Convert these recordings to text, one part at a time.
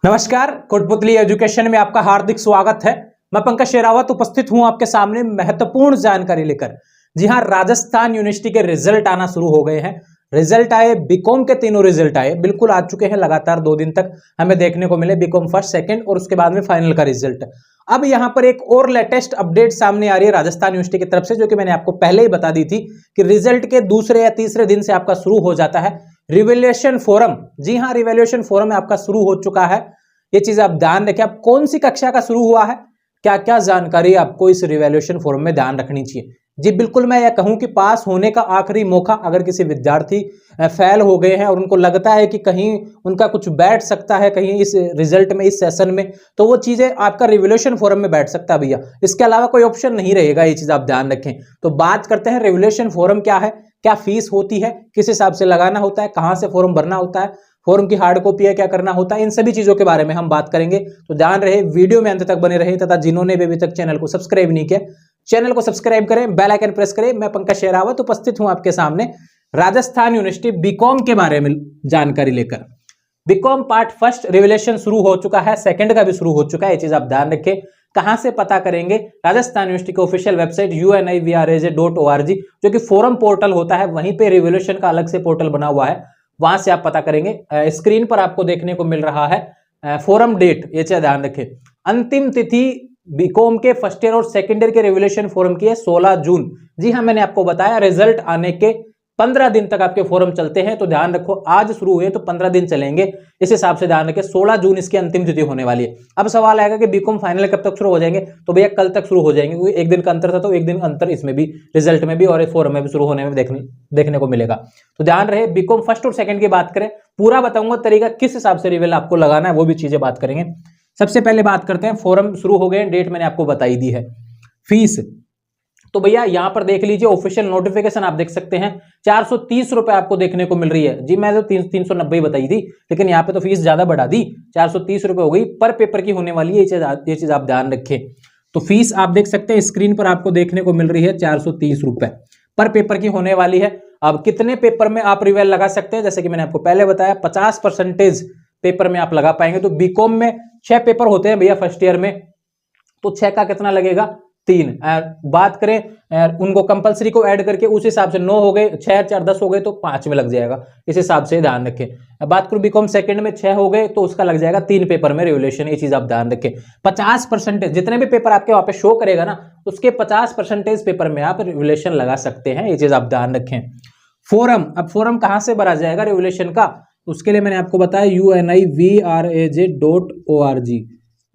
नमस्कार, कोटपुतली एजुकेशन में आपका हार्दिक स्वागत है। मैं पंकज शेरावत उपस्थित हूं आपके सामने महत्वपूर्ण जानकारी लेकर। जी हां, राजस्थान यूनिवर्सिटी के रिजल्ट आना शुरू हो गए हैं। रिजल्ट आए, बीकॉम के तीनों रिजल्ट आए, बिल्कुल आ चुके हैं। लगातार 2 दिन तक हमें देखने को मिले बीकॉम फर्स्ट, सेकंड और उसके बाद में फाइनल का रिजल्ट। अब यहां पर एक और लेटेस्ट अपडेट सामने आ रही है राजस्थान यूनिवर्सिटी की तरफ से, जो कि मैंने आपको पहले ही बता दी थी कि रिजल्ट के दूसरे या तीसरे दिन से आपका शुरू हो जाता है रिवैल्यूएशन फोरम। जी हां, रिवैल्यूएशन फोरम आपका शुरू हो चुका है। ये चीज आप ध्यान रखें। अब कौन सी कक्षा का शुरू हुआ है, क्या क्या जानकारी आपको इस रिवैल्यूएशन फोरम में ध्यान रखनी चाहिए। जी बिल्कुल, मैं यह कहूं कि पास होने का आखिरी मौका, अगर किसी विद्यार्थी फेल हो गए हैं और उनको लगता है कि कहीं उनका कुछ बैठ सकता है कहीं इस रिजल्ट में, इस सेशन में, तो वो चीजें आपका रिवैल्यूएशन फोरम में बैठ सकता है भैया। इसके अलावा कोई ऑप्शन नहीं रहेगा, ये चीज आप ध्यान रखें। तो बात करते हैं रिवैल्यूएशन फोरम क्या है, क्या फीस होती है, किस हिसाब से लगाना होता है, कहां से फॉर्म भरना होता है, फॉर्म की हार्ड कॉपी है क्या करना होता है, इन सभी चीजों के बारे में हम बात करेंगे। तो ध्यान रहे, वीडियो में अंत तक बने रहे, तथा जिन्होंने भी अभी तक चैनल को सब्सक्राइब नहीं किया, चैनल को सब्सक्राइब करें, बेल आइकन प्रेस करें। मैं पंकज शेरावत उपस्थित हूं आपके सामने राजस्थान यूनिवर्सिटी बीकॉम के बारे में जानकारी लेकर। बीकॉम पार्ट फर्स्ट रिवैल्यूएशन शुरू हो चुका है, सेकंड का भी शुरू हो चुका है। ये चीज आप ध्यान रखें। कहां से पता करेंगे? राजस्थान यूनिवर्सिटी की ऑफिशियल वेबसाइट univraj.org, जो कि फोरम पोर्टल होता है, वहीं पे रिवैल्यूएशन का अलग से पोर्टल बना हुआ है, वहां से आप पता करेंगे। स्क्रीन पर आपको देखने को मिल रहा है फोरम डेट, ये चीज ध्यान रखें। अंतिम तिथि बीकॉम के फर्स्ट ईयर और सेकंड ईयर के रिवैल्यूएशन फोरम की है 16 जून। जी हां, मैंने आपको बताया रिजल्ट आने के 15 दिन तक आपके फोरम चलते हैं। तो ध्यान रखो, आज शुरू हुए तो 15 दिन चलेंगे, इस हिसाब से ध्यान रखें। 16 जून इसकी अंतिम तिथि होने वाली है। अब सवाल आएगा कि बीकॉम फाइनल कब तक शुरू हो जाएंगे, तो भैया कल तक शुरू हो जाएंगे, क्योंकि एक दिन का अंतर था, तो एक दिन अंतर इसमें भी, रिजल्ट में भी और फोरम में भी शुरू होने में देखने को मिलेगा। तो ध्यान रहे, बीकॉम फर्स्ट और सेकंड की बात करें, पूरा बताऊंगा तरीका किस हिसाब से रिवेल आपको लगाना है, वो भी चीजें बात करेंगे। सबसे पहले बात करते हैं, फोरम शुरू हो गए, डेट मैंने आपको बताई दी है। फीस तो भैया यहां पर देख लीजिए, ऑफिशियल नोटिफिकेशन आप देख सकते हैं, 430 रुपए आपको देखने को मिल रही है। जी मैं तो 390 बताई थी, लेकिन यहाँ पे तो फीस ज्यादा बढ़ा दी, 430 रुपए हो गई, पर पेपर की होने वाली है। ये चीज आप ध्यान रखें। तो फीस आप देख सकते हैं, स्क्रीन पर आपको देखने को मिल रही है 430 रुपए पर पेपर की होने वाली है। अब कितने पेपर में आप रिवेल लगा सकते हैं, जैसे कि मैंने आपको पहले बताया 50% पेपर में आप लगा पाएंगे। तो बीकॉम में 6 पेपर होते हैं भैया फर्स्ट ईयर में, तो 6 का कितना लगेगा, 3। बात करें उनको कंपलसरी को ऐड करके, उस हिसाब से 9 हो गए, 6 4 10 हो गए, तो 5 में लग जाएगा, इस हिसाब से ध्यान रखें। बात करूं बीकॉम सेकंड में 6 हो गए, तो उसका लग जाएगा 3 पेपर में रिवैल्यूएशन। ये चीज आप ध्यान रखें। 50% जितने भी पेपर आपके वहां पे शो करेगा ना, उसके 50% पेपर में आप रिवैल्यूएशन लगा सकते हैं। ये चीज आप ध्यान रखें। फोरम, अब फोरम कहां से भरा जाएगा रिवैल्यूएशन का, उसके लिए मैंने आपको बताया univraj.org,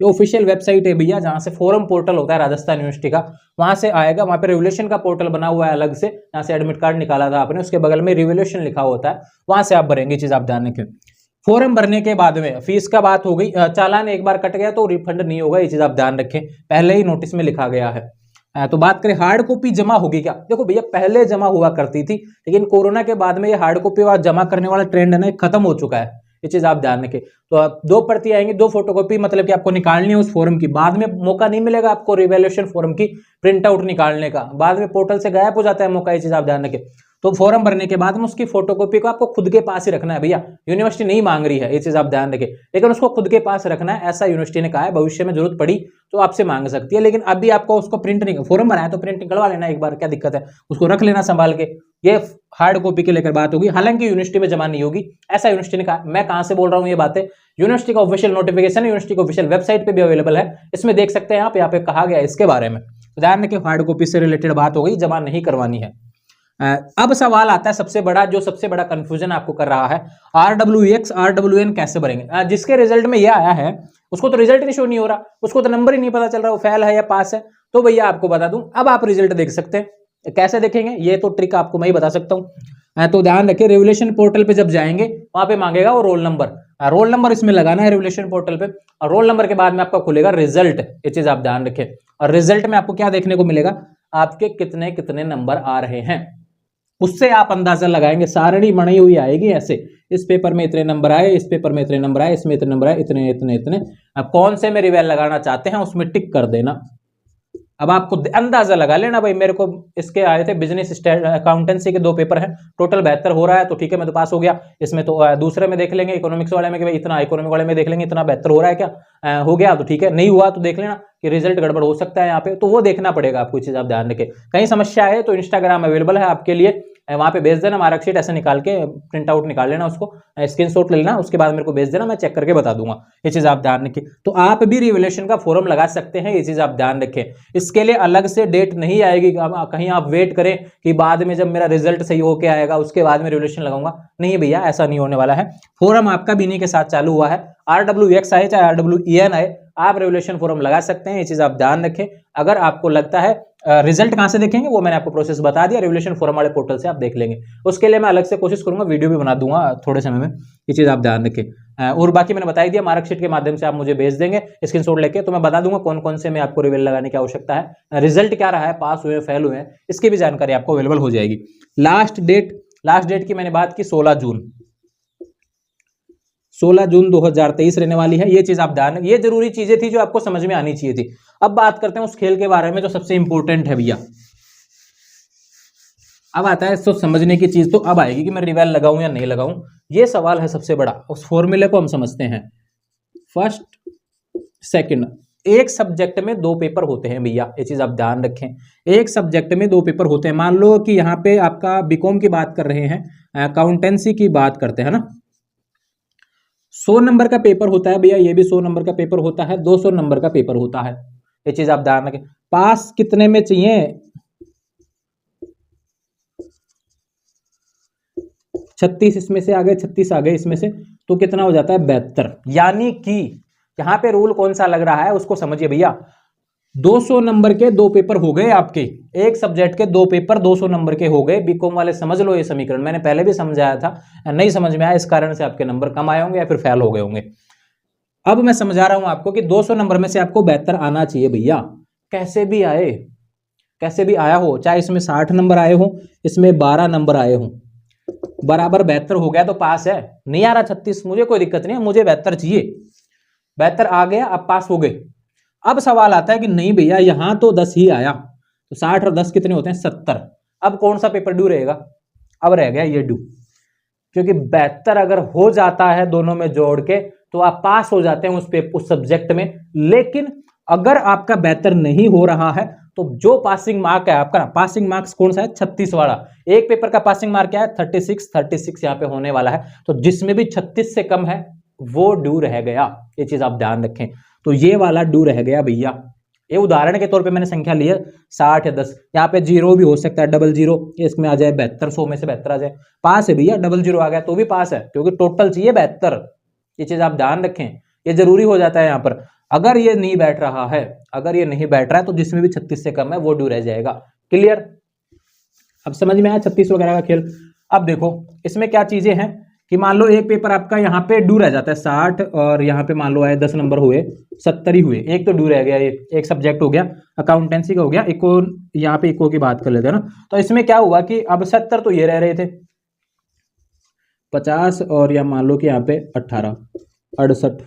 ये ऑफिशियल वेबसाइट है भैया, जहां से फोरम पोर्टल होता है राजस्थान यूनिवर्सिटी का, वहां से आएगा। वहां पे रिवैल्यूएशन का पोर्टल बना हुआ है अलग से, जहां से एडमिट कार्ड निकाला था आपने, उसके बगल में रिवैल्यूएशन लिखा होता है, वहां से आप भरेंगे। चीज आप ध्यान रखें। फॉर्म भरने के बाद में फीस का बात हो गई, चालान एक बार कट गया तो रिफंड नहीं होगा, ये चीज आप ध्यान रखें, पहले ही नोटिस में लिखा गया है। तो बात करें हार्ड कॉपी जमा होगी क्या, देखो भैया पहले जमा हुआ करती थी, लेकिन कोरोना के बाद में ये हार्ड कॉपी जमा करने वाला ट्रेंड है ना, खत्म हो चुका है। ये चीज आप ध्यान रखें। तो 2 प्रति आएंगी, 2 फोटोकॉपी, मतलब कि आपको निकालनी है उस फॉर्म की। बाद में मौका नहीं मिलेगा आपको रिवैल्यूएशन फॉर्म की प्रिंट आउट निकालने का, बाद में पोर्टल से गायब हो जाता है मौका। ये चीज आप ध्यान रखें। तो फॉर्म भरने के बाद में उसकी फोटोकॉपी को आपको खुद के पास ही रखना है भैया, यूनिवर्सिटी नहीं मांग रही है, ये चीज आप ध्यान रखें, लेकिन उसको खुद के पास रखना है, ऐसा यूनिवर्सिटी ने कहा है। भविष्य में जरूरत पड़ी तो आपसे मांग सकती है, लेकिन अभी आपको उसको प्रिंट नहीं, फॉर्म बनाया तो प्रिंट निकलवा लेना एक बार, क्या दिक्कत है, उसको रख लेना संभाल के। ये हार्ड कॉपी के लेकर बात होगी, हालांकि यूनिवर्सिटी में जमा नहीं होगी, ऐसा यूनिवर्सिटी ने कहा। मैं कहां से बोल रहा हूं ये बातें, यूनिवर्सिटी का ऑफिशियल नोटिफिकेशन यूनिवर्सिटी की ऑफिशियल वेबसाइट पे भी अवेलेबल है, इसमें देख सकते हैं आप, यहाँ पे कहा गया है इसके बारे में। तो ध्यान रखिए, हार्ड कॉपी से रिलेटेड बात हो गई, जमा नहीं करवानी है। अब सवाल आता है सबसे बड़ा, जो सबसे बड़ा कंफ्यूजन आपको कर रहा है, RWX RWN कैसे भरेंगे। जिसके रिजल्ट में ये आया है उसको तो रिजल्ट नहीं शो नहीं हो रहा, उसको तो नंबर ही नहीं पता चल रहा वो फेल है या पास है। तो भैया आपको बता दूं, अब आप रिजल्ट देख सकते हैं। कैसे देखेंगे, ये तो ट्रिक आपको मैं ही बता सकता हूं। तो ध्यान रखिए, रिवैल्यूएशन पोर्टल पे जब जाएंगे, वहां पे मांगेगा वो रोल नंबर, रोल नंबर इसमें लगाना है रिवैल्यूएशन पोर्टल पे, और रोल नंबर के बाद में आपका खुलेगा रिजल्ट। ये चीज आप ध्यान रखें। और रिजल्ट में आपको क्या देखने को मिलेगा, आपके कितने कितने नंबर आ रहे हैं, उससे आप अंदाजा लगाएंगे। सारणी बनी हुई आएगी ऐसे, इस पेपर में इतने नंबर आए, इस पेपर में इतने नंबर आए, इसमें इतने नंबर आए, इतने इतने इतने। अब कौन से में रिवेल लगाना चाहते हैं उसमें टिक कर देना। अब आपको अंदाजा लगा लेना भाई, मेरे को इसके आए थे बिजनेस अकाउंटेंसी के 2 पेपर हैं, टोटल 72 हो रहा है, तो ठीक है मैं तो पास हो गया। इसमें तो दूसरे में देख लेंगे इकोनॉमिक्स वाले में कि भाई इतना, इकोनॉमिक वाले में देख लेंगे इतना 72 हो रहा है क्या, हो गया तो ठीक है, नहीं हुआ तो देख लेना कि रिजल्ट गड़बड़ हो सकता है यहाँ पे, तो वो देखना पड़ेगा आपको। चीज आप ध्यान रखें, कहीं समस्या है तो इंस्टाग्राम अवेलेबल है आपके लिए, वहां पे भेज देना मार्कशीट ऐसे निकाल के, प्रिंट आउट निकाल लेना, उसको स्क्रीनशॉट ले लेना, उसके बाद मेरे को भेज देना, मैं चेक करके बता दूंगा। ये चीज आप ध्यान रखें। तो आप भी रिवैल्यूएशन का फॉर्म लगा सकते हैं, ये चीज आप ध्यान रखें। इसके लिए अलग से डेट नहीं आएगी, कहीं आप वेट करें कि बाद में जब मेरा रिजल्ट सही होके आएगा उसके बाद में रिवैल्यूएशन लगाऊंगा, नहीं भैया ऐसा नहीं होने वाला है। फॉर्म आपका भी इन्हीं के साथ चालू हुआ है, RWX आए चाहे RWEN आए, आप रेवोल्यूशन फॉर्म लगा सकते हैं। ये चीज आप ध्यान रखें। अगर आपको लगता है रिजल्ट कहां से देखेंगे वो मैंने आपको प्रोसेस बता दिया, रेवोल्यूशन फॉर्म वाले पोर्टल से आप देख लेंगे। उसके लिए मैं अलग से कोशिश करूंगा, वीडियो भी बना दूंगा थोड़े समय में, ये चीज आप ध्यान रखें। और बाकी मैंने बता ही दिया, मार्कशीट के माध्यम से आप मुझे भेज देंगे स्क्रीनशॉट लेके, तो मैं बता दूंगा कौन कौन से में आपको रिवेल लगाने की आवश्यकता है, रिजल्ट क्या रहा है, पास हुए फेल हुए, इसकी भी जानकारी आपको अवेलेबल हो जाएगी। लास्ट डेट की मैंने बात की 16 जून 2023 रहने वाली है। ये चीज आप ध्यान, ये जरूरी चीजें थी जो आपको समझ में आनी चाहिए थी। अब बात करते हैं उस खेल के बारे में जो सबसे इंपॉर्टेंट है भैया। अब आता है तो समझने की चीज तो अब आएगी कि मैं रिवेल लगाऊं या नहीं लगाऊं, ये सवाल है सबसे बड़ा। उस फॉर्मूले को हम समझते हैं। फर्स्ट सेकंड, एक सब्जेक्ट में 2 पेपर होते हैं भैया, ये चीज आप ध्यान रखें। एक सब्जेक्ट में 2 पेपर होते हैं। मान लो कि यहाँ पे आपका बीकॉम की बात कर रहे हैं, अकाउंटेंसी की बात करते हैं ना, 100 नंबर का पेपर होता है भैया, ये भी 100 नंबर का पेपर होता है, 200 नंबर का पेपर होता है। ये चीज आप ध्यान रखें। पास कितने में चाहिए, 36 इसमें से आ गए, 36 आ गए इसमें से, तो कितना हो जाता है 72। यानी कि यहां पे रूल कौन सा लग रहा है उसको समझिए भैया। 200 नंबर के 2 पेपर हो गए आपके, एक सब्जेक्ट के 2 पेपर 200 नंबर के हो गए। बीकॉम वाले समझ लो ये समीकरण, मैंने पहले भी समझाया था, नहीं समझ में आया इस कारण से आपके नंबर कम आए होंगे या फिर फेल हो गए होंगे। अब मैं समझा रहा हूं आपको कि 200 नंबर में से आपको 72 आना चाहिए भैया, कैसे भी आए, कैसे भी आया हो, चाहे इसमें 60 नंबर आए हो, इसमें 12 नंबर आए हो, बराबर 72 हो गया तो पास है। नहीं आ रहा 36, मुझे कोई दिक्कत नहीं है, मुझे 72 चाहिए। 72 आ गया, अब पास हो गए। अब सवाल आता है कि नहीं भैया यहां तो 10 ही आया, तो 60 और 10 कितने होते हैं 70। अब कौन सा पेपर ड्यू रहेगा, अब रह गया ये ड्यू, क्योंकि 72 अगर हो जाता है दोनों में जोड़ के तो आप पास हो जाते हैं उस सब्जेक्ट में। लेकिन अगर आपका 72 नहीं हो रहा है तो जो पासिंग मार्क है आपका, पासिंग मार्क्स कौन सा है 36 वाला, एक पेपर का पासिंग मार्क क्या है 36 यहाँ पे होने वाला है, तो जिसमें भी 36 से कम है वो ड्यू रह गया। ये चीज आप ध्यान रखें, तो ये वाला ड्यू रह गया भैया। ये उदाहरण के तौर पे मैंने संख्या ली है 60 या 10, यहाँ पे 0 भी हो सकता है, 00 इसमें आ जाए 72, 100 में से 72 आ जाए, पास है भैया। 00 आ गया तो भी पास है, क्योंकि टोटल चाहिए 72। ये चीज आप ध्यान रखें, ये जरूरी हो जाता है यहाँ पर। अगर ये नहीं बैठ रहा है, अगर ये नहीं बैठ रहा है तो जिसमें भी 36 से कम है वो ड्यू रह जाएगा। क्लियर, अब समझ में आया 36 वगैरह का खेल। अब देखो इसमें क्या चीजें हैं कि मान लो एक पेपर आपका यहाँ पे ड्यू रह जाता है 60, और यहाँ पे मान लो आए 10 नंबर हुए, 70 ही हुए, एक तो ड्यू रह गया, एक सब्जेक्ट हो गया, अकाउंटेंसी का हो गया। इको, यहाँ पे इको की बात कर लेते हैं ना, तो इसमें क्या हुआ कि अब 70 तो ये रह रहे थे, 50 और या मान लो कि यहाँ पे 18, 68,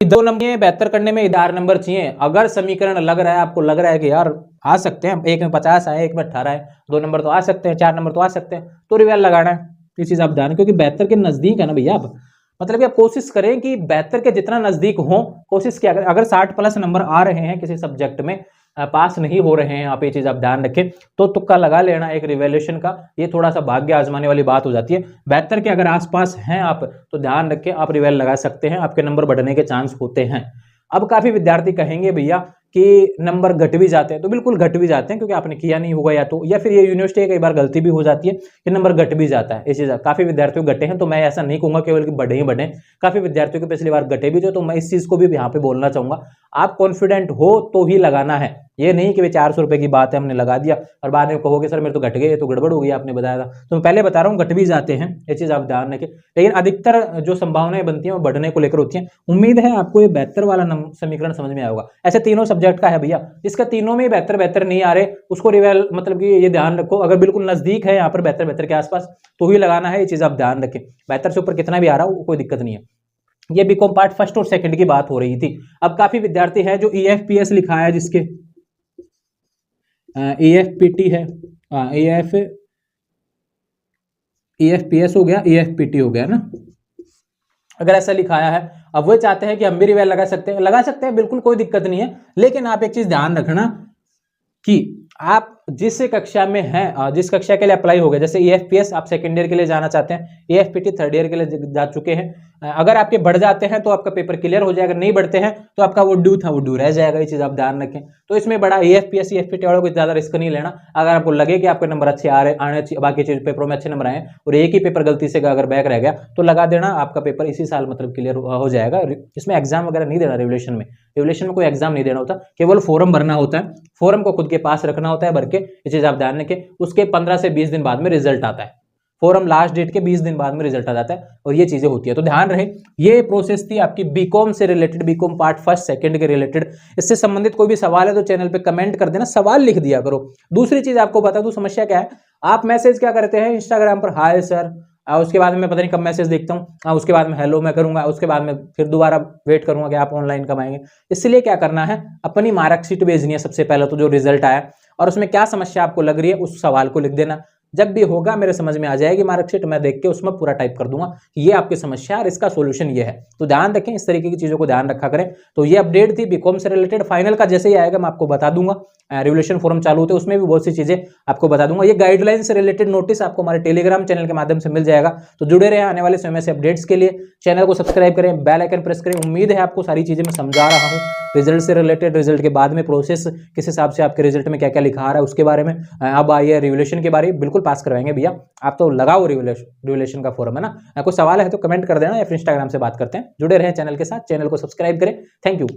2 नंबर 72 करने में 4 नंबर चाहिए। अगर समीकरण लग रहा है, आपको लग रहा है कि यार आ सकते हैं, एक में 50 आए, एक में 18 है, 2 नंबर तो आ सकते हैं, 4 नंबर तो आ सकते हैं, तो रिवेल लगाना है। ये चीज आप ध्यान, क्योंकि 72 के नजदीक है ना भैया। आप मतलब कि आप कोशिश करें कि 72 के जितना नजदीक हो, कोशिश किया अगर 60 प्लस नंबर आ रहे हैं किसी सब्जेक्ट में, पास नहीं हो रहे हैं आप, ये चीज आप ध्यान रखें, तो तुक्का लगा लेना एक रिवैल्यूएशन का, ये थोड़ा सा भाग्य आजमाने वाली बात हो जाती है। 72 के अगर आसपास हैं आप तो ध्यान रखें, आप रिवेल लगा सकते हैं, आपके नंबर बढ़ने के चांस होते हैं। अब काफी विद्यार्थी कहेंगे भैया कि नंबर घट भी जाते हैं, तो बिल्कुल घट भी जाते हैं, क्योंकि आपने किया नहीं होगा या फिर ये यूनिवर्सिटी कई बार गलती भी हो जाती है कि नंबर घट भी जाता है। इस चीज काफी विद्यार्थियों को घटे हैं, तो मैं ऐसा नहीं कहूंगा केवल कि बढ़े ही बढ़े, काफी विद्यार्थियों को पिछली बार घटे भी थे, तो मैं इस चीज को भी यहाँ पे बोलना चाहूंगा। आप कॉन्फिडेंट हो तो ही लगाना है, ये नहीं कि 400 रुपए की बात है हमने लगा दिया और बाद में कहोगे सर मेरे तो घट गए, तो गड़बड़ हो गई, आपने बताया था। तो मैं पहले बता रहा हूँ घट भी जाते हैं, ये चीज आप ध्यान रखें, लेकिन अधिकतर जो संभावनाएं बनती हैं वो बढ़ने को लेकर होती हैं। उम्मीद है आपको ये 72 वाला समीकरण समझ में आएगा। ऐसे तीनों सब्जेक्ट का है भैया, जिसका तीनों में 72 नहीं आ रहे उसको रिवेल, मतलब कि ये ध्यान रखो, अगर बिल्कुल नजदीक है यहाँ पर 72 के आसपास तो ही लगाना है, ये चीज आप ध्यान रखें। 72 से ऊपर कितना भी आ रहा हो कोई दिक्कत नहीं है। ये बीकॉम पार्ट फर्स्ट और सेकंड की बात हो रही थी। अब काफी विद्यार्थी है जो EFPS लिखा है, जिसके EFPT है, EFPS हो गया, EFPT हो गया ना, अगर ऐसा लिखाया है। अब वो चाहते हैं कि हम भी रिवाइज लगा सकते हैं, बिल्कुल कोई दिक्कत नहीं है। लेकिन आप एक चीज ध्यान रखना कि आप जिस कक्षा में हैं, जिस कक्षा के लिए अप्लाई हो गए, जैसे EFPS आप सेकेंड ईयर के लिए जाना चाहते हैं, EFPT थर्ड ईयर के लिए जा चुके हैं, अगर आपके बढ़ जाते हैं तो आपका पेपर क्लियर हो जाएगा, नहीं बढ़ते हैं तो आपका वो ड्यू था वो ड्यू रह जाएगा। ये चीज आप ध्यान रखें। तो इसमें बड़ा EFPS EFPT वालों को ज्यादा रिस्क नहीं लेना। अगर आपको लगे कि आपके नंबर अच्छे आ रहे आने, बाकी चीज पेपरों में अच्छे नंबर आए और एक ही पेपर गलती से अगर बैक रह गया तो लगा देना, आपका पेपर इसी साल मतलब क्लियर हो जाएगा। इसमें एग्जाम वगैरह नहीं देना। रिवोल्यूशन में कोई एग्जाम नहीं देना होता, केवल फॉर्म भरना होता है। फॉर्म को खुद के पास रखना होता है भर के, ये चीज आप ध्यान रखें। उसके 15 से 20 दिन बाद में रिजल्ट आता है। फॉर्म लास्ट डेट के 20 दिन बाद में रिजल्ट आ जाता है और ये चीजें होती है। तो ध्यान रहे, ये प्रोसेस थी आपकी बीकॉम से related, BCom part first second के रिलेटेड। इससे संबंधित कोई भी सवाल है तो चैनल पे कमेंट कर देना, सवाल लिख दिया करो। दूसरी चीज आपको बता दूं, समस्या क्या है, आप मैसेज क्या करते हैं इंस्टाग्राम पर, हाय सर, उसके बाद में पता नहीं कब मैसेज देखता हूँ, उसके बाद में हेलो मैं करूंगा, उसके बाद में फिर दोबारा वेट करूंगा कि आप ऑनलाइन कब आएंगे। इसलिए क्या करना है, अपनी मार्कशीट भेजनी है सबसे पहले तो, जो रिजल्ट आया, और उसमें क्या समस्या आपको लग रही है उस सवाल को लिख देना। जब भी होगा मेरे समझ में आ जाएगी मार्कशीट, मैं देख के उसमें पूरा टाइप कर दूंगा कि ये आपकी समस्या और इसका सॉल्यूशन ये है। तो ध्यान रखें, इस तरीके की चीजों को ध्यान रखा करें। तो ये अपडेट थी बीकॉम से रिलेटेड। फाइनल का जैसे ही आएगा मैं आपको बता दूंगा। रिवोल्यूशन फोरम चालू होते उसमें भी बहुत सी चीजें आपको बता दूंगा। ये गाइडलाइन से रिलेटेड नोटिस आपको हमारे टेलीग्राम चैनल के माध्यम से मिल जाएगा। तो जुड़े रहे आने वाले समय से अपडेट्स के लिए। चैनल को सब्सक्राइब करें, बेल आइकन प्रेस करें। उम्मीद है आपको सारी चीजें मैं समझा रहा हूँ, रिजल्ट से रिलेटेड, रिजल्ट के बाद में प्रोसेस किस हिसाब से आपके रिजल्ट में क्या क्या लिखा आ रहा है उसके बारे में। अब आइए रिवोल्यूशन के बारे में, बिल्कुल पास करवाएंगे भैया। आप तो लगाओ रिवोल्यूशन का फोरम, है ना। कोई सवाल है तो कमेंट कर देना या फिर इंस्टाग्राम से बात करते हैं। जुड़े रहें चैनल के साथ, चैनल को सब्सक्राइब करें। Thank you.